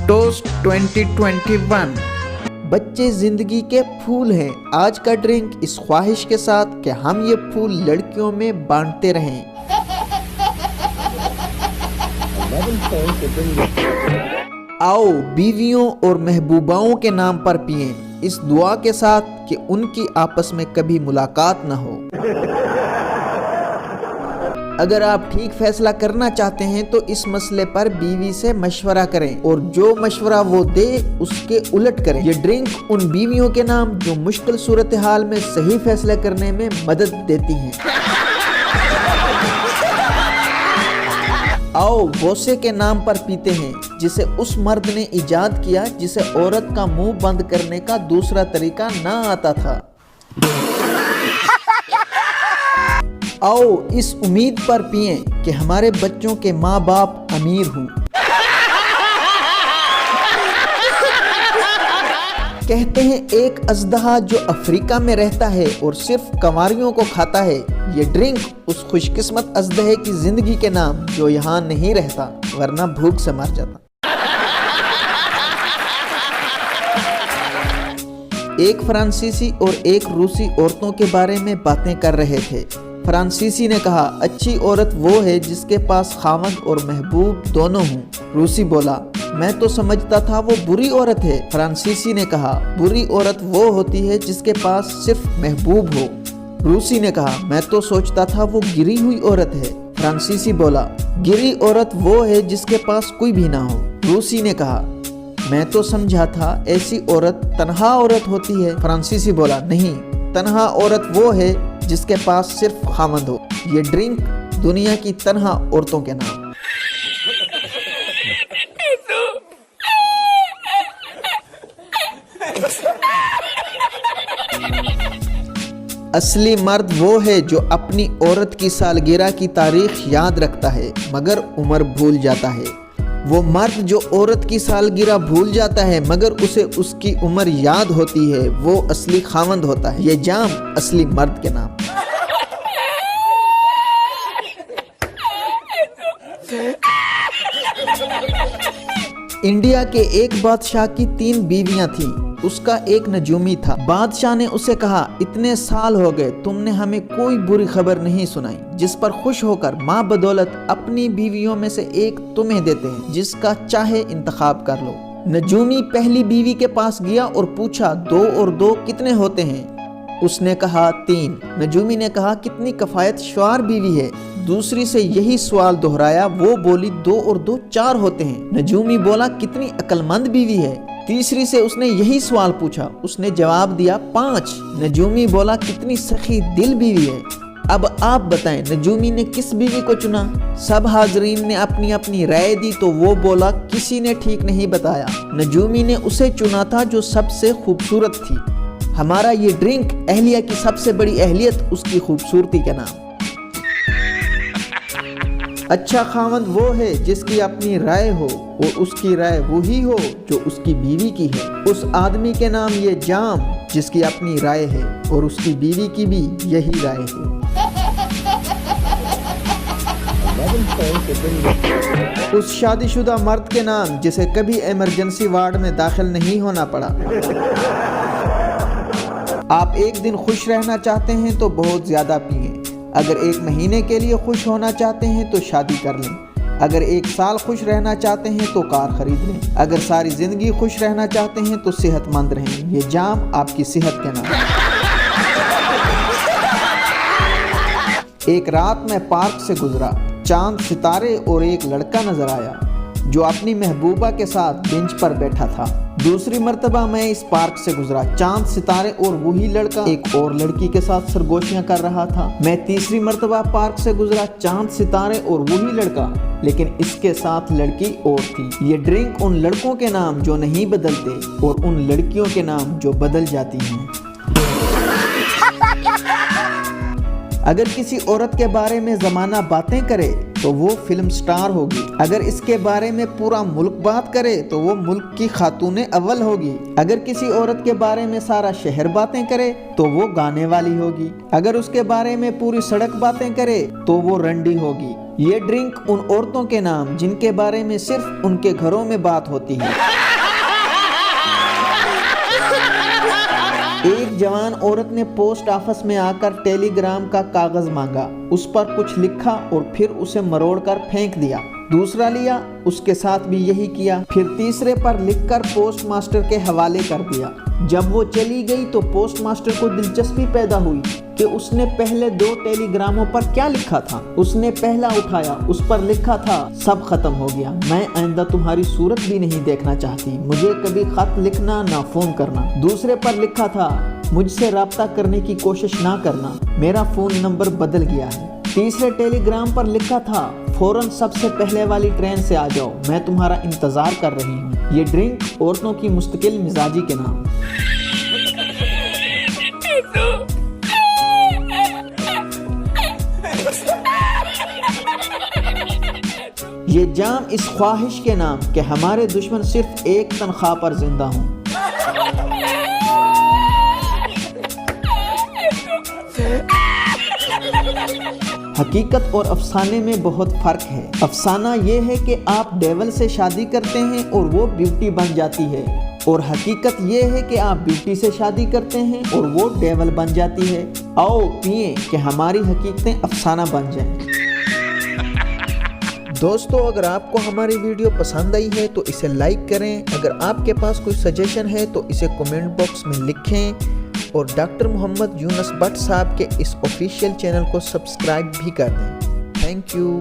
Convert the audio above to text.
Toast 2021। बच्चे जिंदगी के फूल हैं। आज का ड्रिंक इस ख्वाहिश के साथ कि हम ये फूल लड़कियों में बांटते रहें। आओ बीवियों और महबूबाओं के नाम पर पिएं, इस दुआ के साथ कि उनकी आपस में कभी मुलाकात न हो। अगर आप ठीक फैसला करना चाहते हैं तो इस मसले पर बीवी से मशवरा करें और जो मशवरा वो दे उसके उलट करें। ये ड्रिंक उन बीवियों के नाम जो मुश्किल सूरत हाल में सही फैसला करने में मदद देती हैं। आओ बोसे के नाम पर पीते हैं, जिसे उस मर्द ने इजाद किया जिसे औरत का मुंह बंद करने का दूसरा तरीका ना आता था। आओ इस उम्मीद पर पिएं कि हमारे बच्चों के माँ बाप अमीर हों। कहते हैं एक अजदहा जो अफ्रीका में रहता है और सिर्फ कंवारियों को खाता है। ये ड्रिंक उस खुशकिस्मत अजदहे की जिंदगी के नाम जो यहाँ नहीं रहता वरना भूख से मर जाता। एक फ्रांसीसी और एक रूसी औरतों के बारे में बातें कर रहे थे। फ्रांसीसी ने कहा, अच्छी औरत वो है जिसके पास खामद और महबूब दोनों हों। रूसी बोला, मैं तो समझता था वो बुरी औरत है। फ्रांसीसी ने कहा, बुरी औरत वो होती है जिसके पास सिर्फ महबूब हो। रूसी ने कहा, मैं तो सोचता था वो गिरी हुई औरत है। फ्रांसीसी बोला, गिरी औरत वो है जिसके पास कोई भी ना हो। रूसी ने कहा, मैं तो समझा था ऐसी औरत तन्हा औरत होती है। फ्रांसीसी बोला, नहीं, तन्हा औरत वो है जिसके पास सिर्फ खामद हो। ये ड्रिंक दुनिया की तन्हा औरतों के नाम। असली मर्द वो है जो अपनी औरत की सालगिरह की तारीख याद रखता है मगर उम्र भूल जाता है। वो मर्द जो औरत की सालगिरह भूल जाता है मगर उसे उसकी उम्र याद होती है, वो असली खामंद होता है। ये जाम असली मर्द के नाम। इंडिया के एक बादशाह की 3 बीवियां थीं। उसका एक नजूमी था। बादशाह ने उसे कहा, इतने साल हो गए तुमने हमें कोई बुरी खबर नहीं सुनाई। जिस पर खुश होकर माँ बदौलत अपनी बीवियों में से एक तुम्हें देते हैं, जिसका चाहे इंतखाब कर लो। नजूमी पहली बीवी के पास गया और पूछा, 2 और 2 कितने होते हैं? उसने कहा 3। नजूमी ने कहा, कितनी कफायत शुआर बीवी है। दूसरी से यही सवाल दोहराया। वो बोली, 2 और 2 4 होते हैं। नजूमी बोला, कितनी अक्लमंद बीवी है। तीसरी से उसने यही सवाल पूछा। उसने जवाब दिया 5। नजूमी बोला, कितनी सखी दिल बीवी है। अब आप बताएं नजूमी ने किस बीवी को चुना? सब हाजरीन ने अपनी अपनी राय दी तो वो बोला, किसी ने ठीक नहीं बताया। नजूमी ने उसे चुना था जो सबसे खूबसूरत थी। हमारा ये ड्रिंक अहलिया की सबसे बड़ी अहलियत उसकी खूबसूरती के नाम। अच्छा खामद वो है जिसकी अपनी राय हो और उसकी राय वही हो जो उसकी बीवी की है। उस आदमी के नाम ये जाम जिसकी अपनी राय है और उसकी बीवी की भी यही राय है। उस शादीशुदा मर्द के नाम जिसे कभी इमरजेंसी वार्ड में दाखिल नहीं होना पड़ा। आप एक दिन खुश रहना चाहते हैं तो बहुत ज्यादा पिएं। अगर 1 महीने के लिए खुश होना चाहते हैं तो शादी कर लें। अगर 1 साल खुश रहना चाहते हैं तो कार खरीद लें। अगर सारी जिंदगी खुश रहना चाहते हैं तो सेहतमंद रहें। ये जाम आपकी सेहत के नाम। एक रात मैं पार्क से गुजरा। चांद, सितारे और एक लड़का नजर आया जो अपनी महबूबा के साथ बेंच पर बैठा था। दूसरी मर्तबा मैं इस पार्क से गुजरा। चांद, सितारे और वही लड़का एक और लड़की के साथ सरगोशियां कर रहा था। मैं तीसरी मर्तबा पार्क से गुजरा। चांद, सितारे और वही लड़का, लेकिन इसके साथ लड़की और थी। ये ड्रिंक उन लड़कों के नाम जो नहीं बदलते और उन लड़कियों के नाम जो बदल जाती हैं। अगर किसी औरत के बारे में जमाना बातें करे तो वो फिल्म स्टार होगी। अगर इसके बारे में पूरा मुल्क बात करे तो वो मुल्क की खातून अव्वल होगी। अगर किसी औरत के बारे में सारा शहर बातें करे तो वो गाने वाली होगी। अगर उसके बारे में पूरी सड़क बातें करे तो वो रंडी होगी। ये ड्रिंक उन औरतों के नाम जिनके बारे में सिर्फ उनके घरों में बात होती है। ایک جوان عورت نے پوسٹ آفس میں آ کر ٹیلی گرام کا کاغذ مانگا، اس پر کچھ لکھا اور پھر اسے مروڑ کر پھینک دیا۔ دوسرا لیا، اس کے ساتھ بھی یہی کیا، پھر تیسرے پر لکھ کر پوسٹ ماسٹر کے حوالے کر دیا۔ جب وہ چلی گئی تو پوسٹ ماسٹر کو دلچسپی پیدا ہوئی کہ اس نے پہلے 2 ٹیلی گراموں پر کیا لکھا تھا۔ اس نے پہلا اٹھایا، اس پر لکھا تھا، سب ختم ہو گیا، میں آئندہ تمہاری صورت بھی نہیں دیکھنا چاہتی، مجھے کبھی خط لکھنا نہ فون کرنا۔ دوسرے پر لکھا تھا، مجھ سے رابطہ کرنے کی کوشش نہ کرنا، میرا فون نمبر بدل گیا ہے۔ تیسرے ٹیلی گرام پر لکھا تھا، فوراً سب سے پہلے والی ٹرین سے آ جاؤ، میں تمہارا انتظار کر رہی ہوں۔ یہ ڈرنک عورتوں کی مستقل مزاجی کے نام۔ یہ جام اس خواہش کے نام کہ ہمارے دشمن صرف ایک تنخواہ پر زندہ ہوں۔ حقیقت اور افسانے میں بہت فرق ہے۔ افسانہ یہ ہے کہ آپ ڈیول سے شادی کرتے ہیں اور وہ بیوٹی بن جاتی ہے، اور حقیقت یہ ہے کہ آپ بیوٹی سے شادی کرتے ہیں اور وہ ڈیول بن جاتی ہے۔ آؤ پئیں کہ ہماری حقیقتیں افسانہ بن جائیں۔ دوستو، اگر آپ کو ہماری ویڈیو پسند آئی ہے تو اسے لائک کریں، اگر آپ کے پاس کوئی سجیشن ہے تو اسے کومنٹ باکس میں لکھیں، اور ڈاکٹر محمد یونس بٹ صاحب کے اس آفیشیل چینل کو سبسکرائب بھی کر دیں۔ Thank you.